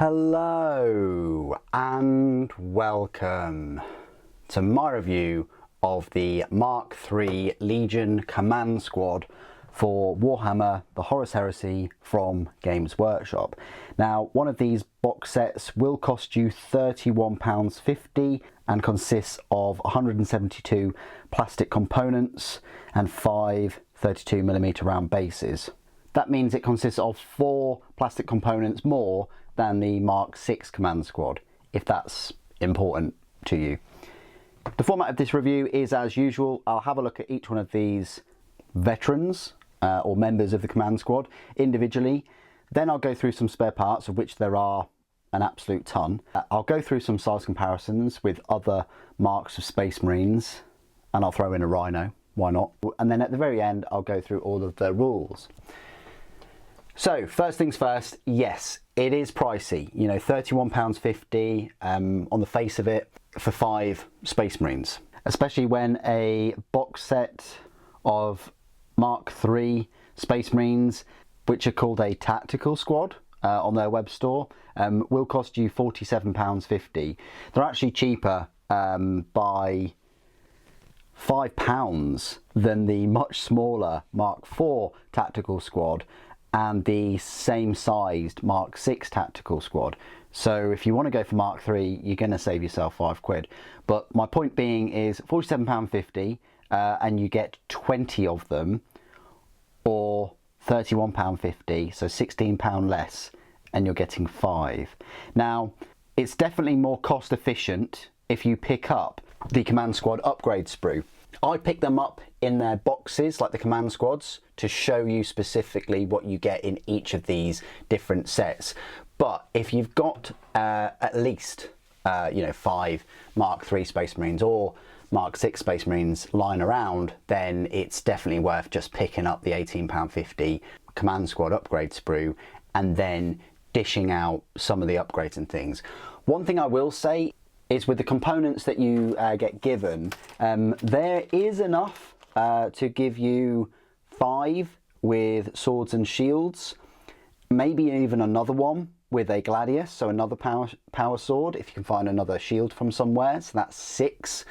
Hello and welcome to my review of the Mark.III Legion Command Squad for Warhammer, the Horus Heresy from Games Workshop. Now, one of these box sets will cost you £31.50 and consists of 172 plastic components and 5 32mm round bases. That means it consists of 4 plastic components more than the Mark.VI Command Squad, if that's important to you. The format of this review is as usual. I'll have a look at each one of these veterans or members of the Command Squad individually. Then I'll go through some spare parts, of which there are an absolute ton. I'll go through some size comparisons with other marks of Space Marines, and I'll throw in a Rhino, why not? And then at the very end, I'll go through all of the rules. So first things first, yes, it is pricey, you know, £31.50 on the face of it for 5 Space Marines, especially when a box set of Mark.III Space Marines, which are called a tactical squad on their web store, will cost you £47.50. They're actually cheaper by £5 than the much smaller Mark.IV tactical squad and the same sized Mark.VI tactical squad. So if you want to go for Mark.III, you're going to save yourself £5. But my point being is £47.50 and you get 20 of them, or £31.50, so £16 less, and you're getting 5. Now, it's definitely more cost efficient if you pick up the Command Squad upgrade sprue. I pick them up in their boxes, like the Command Squads, to show you specifically what you get in each of these different sets. But if you've got at least 5 Mark.III Space Marines or Mark.VI Space Marines lying around, then it's definitely worth just picking up the £18.50 Command Squad upgrade sprue and then dishing out some of the upgrades and things. One thing I will say is, with the components that you get given, there is enough to give you 5 with swords and shields, maybe even another one with a gladius, so another power sword, if you can find another shield from somewhere, so that's 6.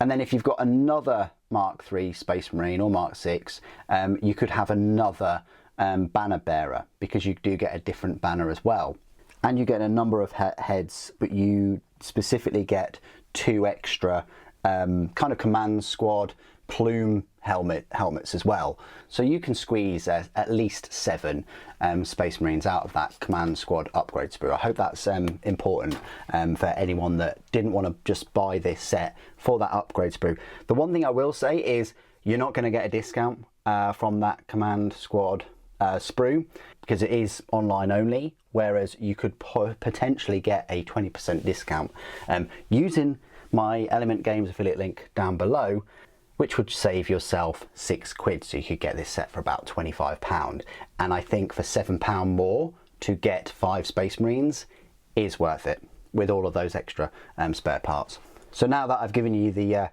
And then if you've got another Mark.III Space Marine or Mark.VI, you could have another banner bearer, because you do get a different banner as well. And you get a number of heads, but you specifically get 2 extra kind of Command Squad plume helmets as well. So you can squeeze at least 7 Space Marines out of that Command Squad upgrade sprue. I hope that's important for anyone that didn't want to just buy this set for that upgrade sprue. The one thing I will say is, you're not going to get a discount from that Command Squad sprue, because it is online only, whereas you could potentially get a 20% discount using my Element Games affiliate link down below, which would save yourself £6, so you could get this set for about £25. And I think for £7 more to get 5 Space Marines is worth it, with all of those extra spare parts. So now that I've given you the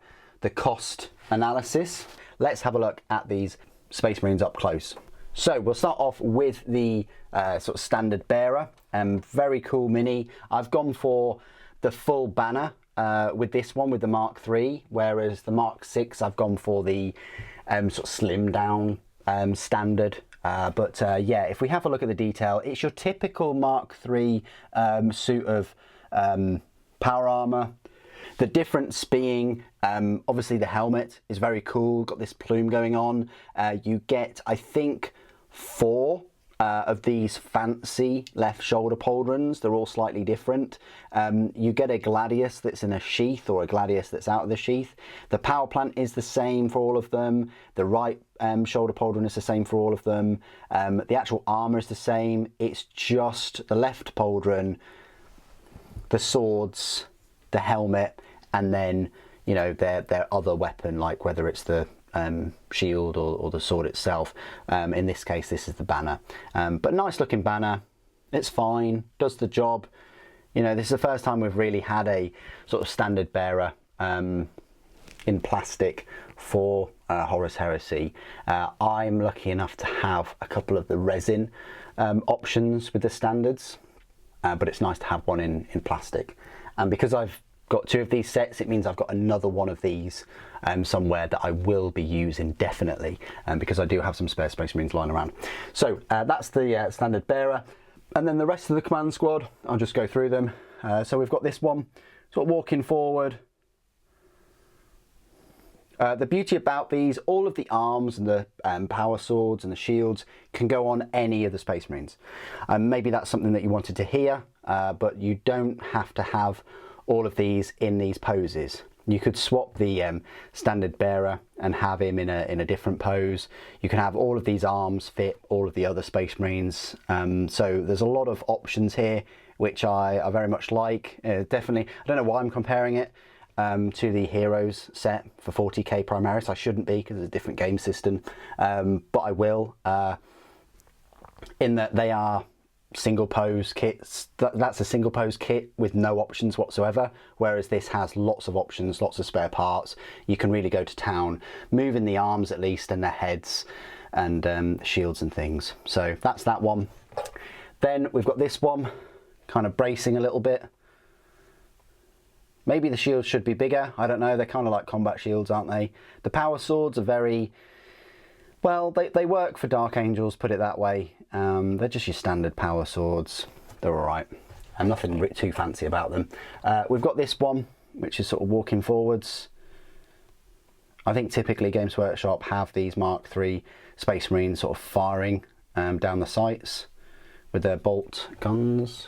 cost analysis, let's have a look at these Space Marines up close. So we'll start off with the sort of standard bearer. Very cool mini. I've gone for the full banner with this one, with the Mark.III, whereas the Mark.VI, I've gone for the sort of slim down standard. Yeah, if we have a look at the detail, it's your typical Mark.III suit of power armor. The difference being, obviously the helmet is very cool, got this plume going on. You get, I think, 4 of these fancy left shoulder pauldrons. They're all slightly different. You get a gladius that's in a sheath, or a gladius that's out of the sheath. The power plant is the same for all of them. The right shoulder pauldron is the same for all of them. The actual armor is the same. It's just the left pauldron, the swords, the helmet, and then, you know, their other weapon, like whether it's the shield or the sword itself. In this case, this is the banner. But nice looking banner. It's fine, does the job. You know, this is the first time we've really had a sort of standard bearer in plastic for Horus Heresy. I'm lucky enough to have a couple of the resin options with the standards. but it's nice to have one in plastic. And because I've got 2 of these sets, it means I've got another one of these somewhere that I will be using definitely, because I do have some spare Space Marines lying around. So that's the standard bearer. And then the rest of the command squad, I'll just go through them. So we've got this one, sort of walking forward. The beauty about these, all of the arms and the power swords and the shields can go on any of the Space Marines. Maybe that's something that you wanted to hear, but you don't have to have all of these in these poses. You could swap the standard bearer and have him in a different pose. You can have all of these arms fit all of the other Space Marines. So there's a lot of options here, which I very much like. Definitely, I don't know why I'm comparing it to the Heroes set for 40k Primaris. I shouldn't be, because it's a different game system, but I will, in that they are single pose kits. That's a single pose kit with no options whatsoever, whereas this has lots of options, lots of spare parts. You can really go to town, moving the arms at least, and the heads and shields and things. So that's that one. Then we've got this one, kind of bracing a little bit. Maybe the shields should be bigger, I don't know, they're kind of like combat shields, aren't they? The power swords are very, well, they work for Dark Angels, put it that way. They're just your standard power swords. They're all right, and nothing too fancy about them. We've got this one, which is sort of walking forwards. I think typically Games Workshop have these Mark.III Space Marines sort of firing down the sights with their bolt guns.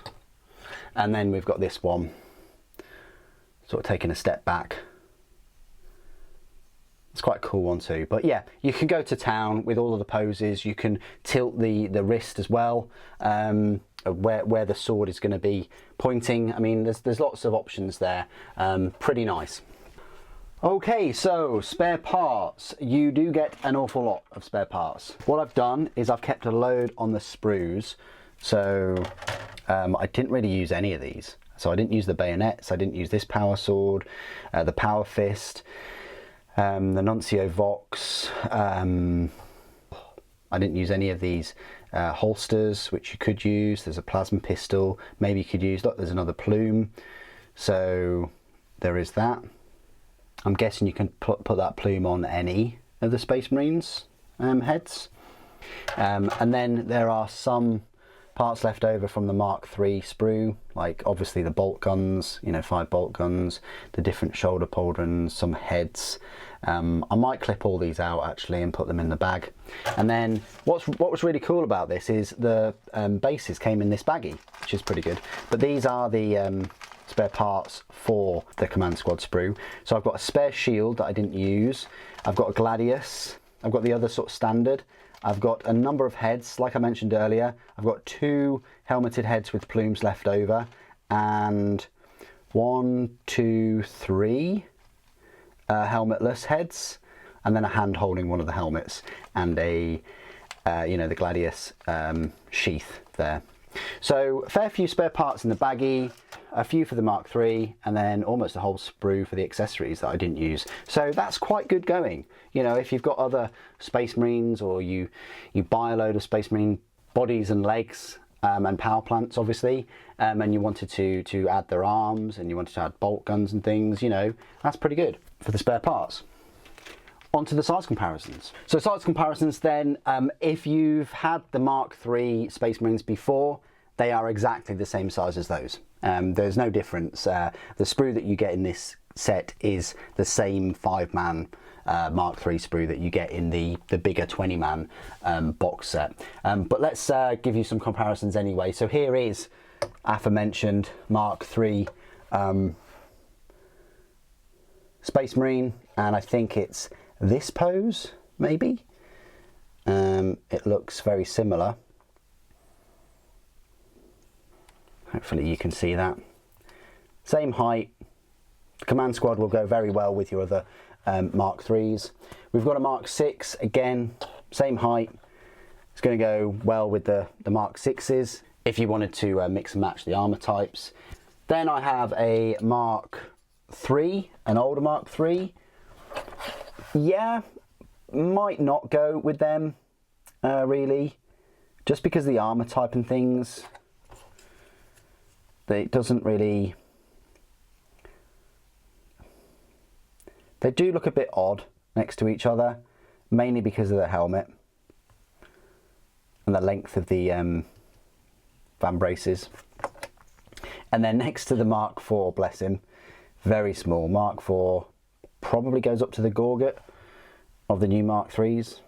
And then we've got this one, sort of taking a step back. It's quite a cool one too. But yeah, you can go to town with all of the poses. You can tilt the wrist as well, where the sword is going to be pointing. I mean, there's lots of options there. Pretty nice. Okay, so spare parts. You do get an awful lot of spare parts. What I've done is I've kept a load on the sprues. So I didn't really use any of these. So I didn't use the bayonets. I didn't use this power sword, the power fist, the Nuncio Vox. I didn't use any of these holsters, which you could use. There's a plasma pistol, maybe you could use. Look, there's another plume. So there is that. I'm guessing you can put that plume on any of the Space Marines heads. And then there are some parts left over from the Mark.III sprue, like obviously the bolt guns, you know, 5 bolt guns, the different shoulder pauldrons, some heads. I might clip all these out actually and put them in the bag. And then what was really cool about this is the bases came in this baggie, which is pretty good. But these are the spare parts for the Command Squad sprue. So I've got a spare shield that I didn't use. I've got a Gladius. I've got the other sort of standard. I've got a number of heads, like I mentioned earlier. I've got 2 helmeted heads with plumes left over, and 1, 2, 3 helmetless heads, and then a hand holding one of the helmets, and a you know, the Gladius sheath there. So a fair few spare parts in the baggie, a few for the Mark.III, and then almost a whole sprue for the accessories that I didn't use. So that's quite good going. You know, if you've got other Space Marines, or you buy a load of Space Marine bodies and legs and power plants, obviously, and you wanted to add their arms, and you wanted to add bolt guns and things, you know, that's pretty good for the spare parts. On to the size comparisons. So size comparisons then, if you've had the Mark.III Space Marines before, they are exactly the same size as those. There's no difference. The sprue that you get in this set is the same 5-man Mark.III sprue that you get in the bigger 20-man box set. But let's give you some comparisons anyway. So here is aforementioned Mark.III Space Marine, and I think it's this pose, maybe. It looks very similar. Hopefully you can see that. Same height. The Command Squad will go very well with your other Mark.IIIs. We've got a Mark.VI, again, same height. It's going to go well with the Mark.VIs if you wanted to mix and match the armor types. Then I have a Mark.III, an older Mark.III. Yeah, might not go with them, really, just because the armor type and things. it doesn't really... They do look a bit odd next to each other, mainly because of the helmet and the length of the van braces. And then next to the Mark.IV, bless him, very small. Mark.IV probably goes up to the gorget of the new Mark.IIIs.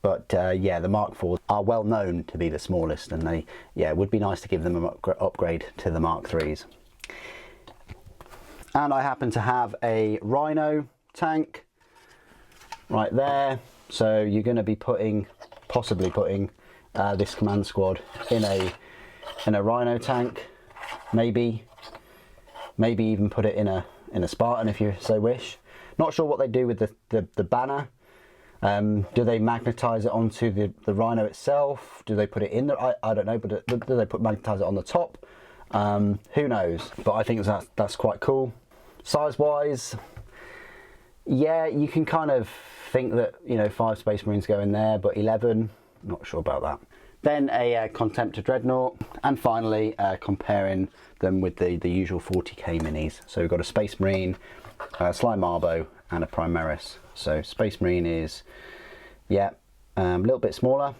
But yeah, the Mark.IV are well known to be the smallest, and they, yeah, it would be nice to give them an upgrade to the Mark.IIIs. And I happen to have a Rhino tank right there. So you're going to be possibly putting this command squad in a Rhino tank, maybe even put it in a Spartan if you so wish. Not sure what they do with the banner. Do they magnetize it onto the Rhino itself? Do they put it in there? I don't know, but do they magnetize it on the top? Who knows? But I think that's quite cool. Size wise, yeah, you can kind of think that, you know, 5 Space Marines go in there, but 11, not sure about that. Then a Contemptor Dreadnought, and finally comparing them with the usual 40k minis. So we've got a Space Marine, a Sly Marbo, and a Primaris. So Space Marine is, yeah, a little bit smaller.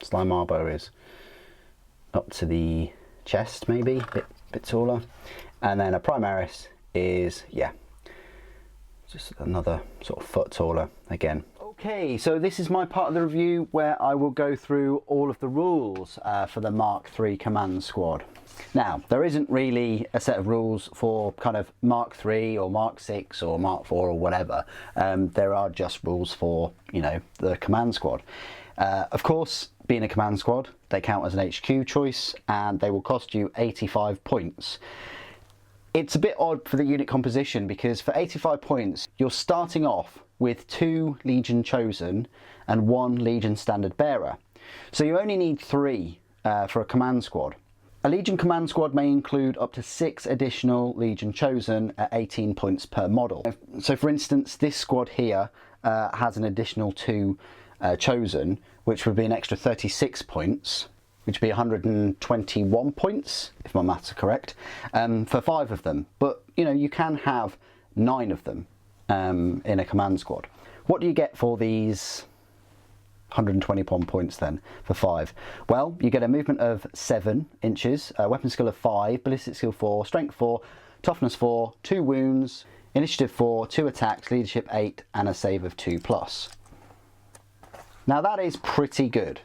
Sly Marbo is up to the chest, maybe, a bit taller. And then a Primaris is, yeah, just another sort of foot taller again. Okay, so this is my part of the review where I will go through all of the rules for the Mark.III command squad. Now, there isn't really a set of rules for kind of Mark.III or Mark.VI or Mark.IV or whatever. There are just rules for, you know, the command squad. Of course, being a command squad, they count as an HQ choice and they will cost you 85 points. It's a bit odd for the unit composition because for 85 points, you're starting off with 2 Legion Chosen and 1 Legion Standard Bearer. So you only need 3 for a command squad. A Legion command squad may include up to 6 additional Legion Chosen at 18 points per model. So for instance, this squad here has an additional 2 Chosen, which would be an extra 36 points, which would be 121 points, if my maths are correct, for 5 of them. But, you know, you can have 9 of them in a command squad. What do you get for these 121 points then for 5? Well, you get a movement of 7 inches, a weapon skill of 5, ballistic skill 4, strength 4, toughness 4, 2 wounds, initiative 4, 2 attacks, leadership 8, and a save of 2+. Now that is pretty good.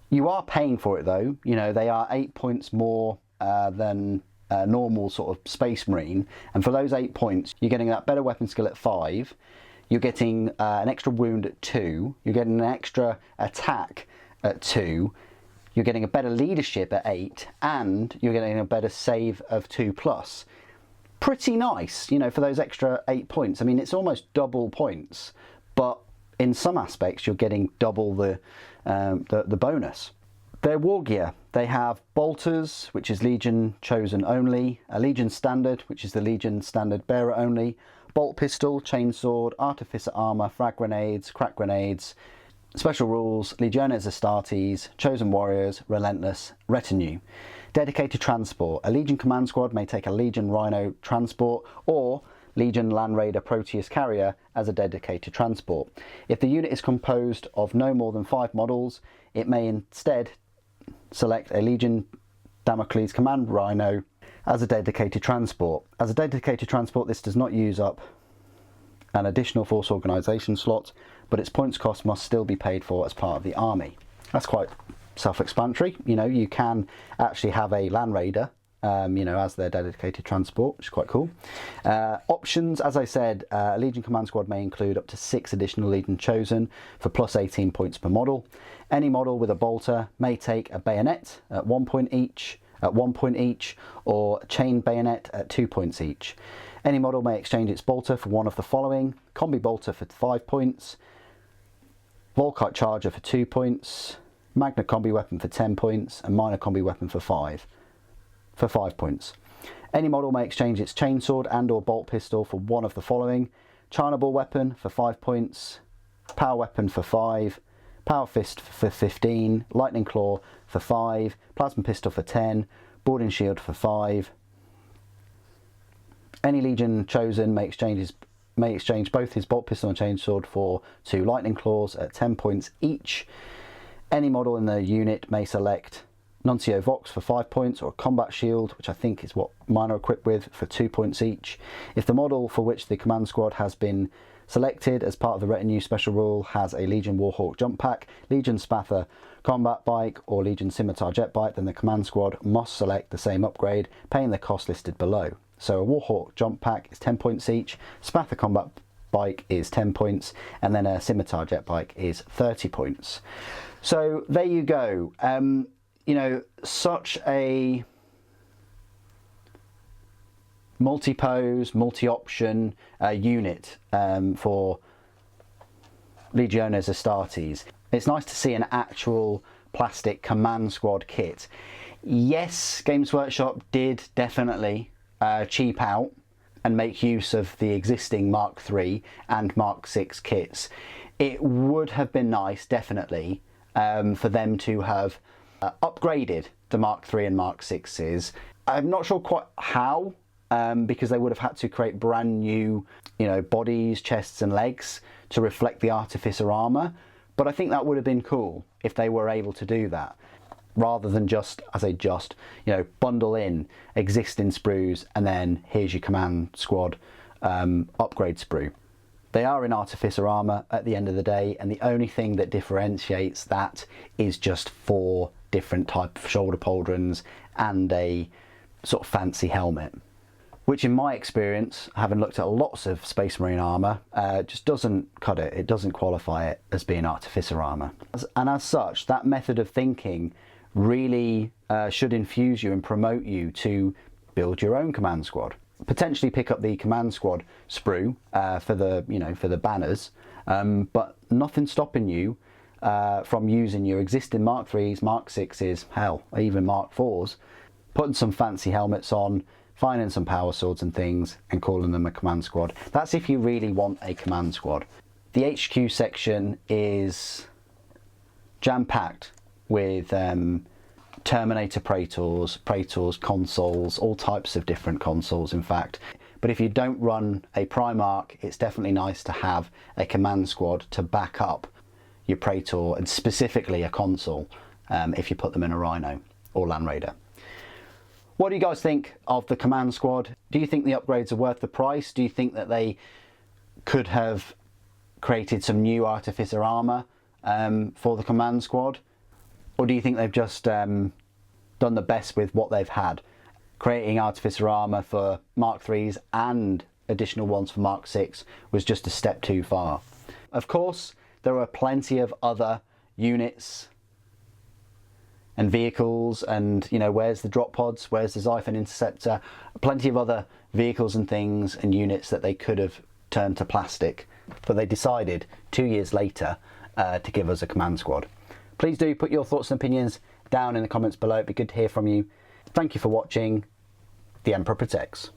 You are paying for it though. You know, they are 8 points more than a normal sort of Space Marine, and for those 8 points you're getting that better weapon skill at 5, you're getting an extra wound at 2, you're getting an extra attack at 2, you're getting a better leadership at 8, and you're getting a better save of 2+. Pretty nice, you know, for those extra 8 points. I mean, it's almost double points, but in some aspects you're getting double the bonus. Their war gear, they have bolters, which is Legion Chosen only, a Legion Standard, which is the Legion Standard Bearer only, bolt pistol, chainsword, artificer armor, frag grenades, crack grenades, special rules, Legiones Astartes, Chosen Warriors, Relentless, Retinue. Dedicated transport, a Legion command squad may take a Legion Rhino transport or Legion Land Raider Proteus Carrier as a dedicated transport. If the unit is composed of no more than 5 models, it may instead select a Legion Damocles Command Rhino as a dedicated transport. As a dedicated transport, this does not use up an additional force organisation slot, but its points cost must still be paid for as part of the army. That's quite self-explanatory. You know, you can actually have a Land Raider you know, as their dedicated transport, which is quite cool. Options, as I said, a Legion command squad may include up to 6 additional Legion Chosen for plus 18 points per model. Any model with a bolter may take a bayonet at 1 point each, or a chain bayonet at 2 points each. Any model may exchange its bolter for one of the following: combi bolter for 5 points, Volkite charger for 2 points, Magna combi weapon for 10 points, and minor combi weapon for 5 points. Any model may exchange its chainsword and or bolt pistol for one of the following: China ball weapon for 5 points, power weapon for 5, power fist for 15, lightning claw for 5, plasma pistol for 10, boarding shield for 5. Any Legion chosen may exchange both his bolt pistol and chainsword for 2 lightning claws at 10 points each. Any model in the unit may select Nuncio Vox for 5 points, or a combat shield, which I think is what mine are equipped with, for 2 points each. If the model for which the command squad has been selected as part of the retinue special rule has a Legion Warhawk jump pack, Legion Spather combat bike, or Legion Scimitar jet bike, then the command squad must select the same upgrade, paying the cost listed below. So a Warhawk jump pack is 10 points each, Spather combat bike is 10 points, and then a Scimitar jet bike is 30 points. So there you go. You know, such a multi-pose, multi-option unit for Legiones Astartes. It's nice to see an actual plastic command squad kit. Yes, Games Workshop did definitely cheap out and make use of the existing Mark.III and Mark.VI kits. It would have been nice, definitely, for them to have upgraded the Mark.III and Mark.VIs. I'm not sure quite how, because they would have had to create brand new, you know, bodies, chests and legs to reflect the Artificer armour, but I think that would have been cool if they were able to do that, rather than just, you know, bundle in existing sprues and then here's your command squad upgrade sprue. They are in Artificer armour at the end of the day, and the only thing that differentiates that is just 4 different type of shoulder pauldrons and a sort of fancy helmet, which in my experience, having looked at lots of Space Marine armour, just doesn't cut it. It doesn't qualify it as being Artificer armour. And as such, that method of thinking really should infuse you and promote you to build your own command squad. Potentially pick up the command squad sprue for the, you know, for the banners, but nothing stopping you from using your existing Mark.IIIs, Mark.VIs, hell, even Mark.IVs, putting some fancy helmets on, finding some power swords and things, and calling them a command squad. That's if you really want a command squad. The HQ section is jam-packed with Terminator Praetors, consoles, all types of different consoles in fact. But if you don't run a Primarch, it's definitely nice to have a command squad to back up your Praetor, and specifically a console if you put them in a Rhino or Land Raider. What do you guys think of the command squad? Do you think the upgrades are worth the price? Do you think that they could have created some new Artificer armour for the command squad? Or do you think they've just done the best with what they've had? Creating Artificer armour for Mark.IIIs and additional ones for Mark.VI was just a step too far. Of course, there are plenty of other units and vehicles, and, you know, where's the drop pods, where's the Xiphon Interceptor, plenty of other vehicles and things and units that they could have turned to plastic, but they decided 2 years later to give us a command squad. Please do put your thoughts and opinions down in the comments below. It'd be good to hear from you. Thank you for watching. The Emperor Protects.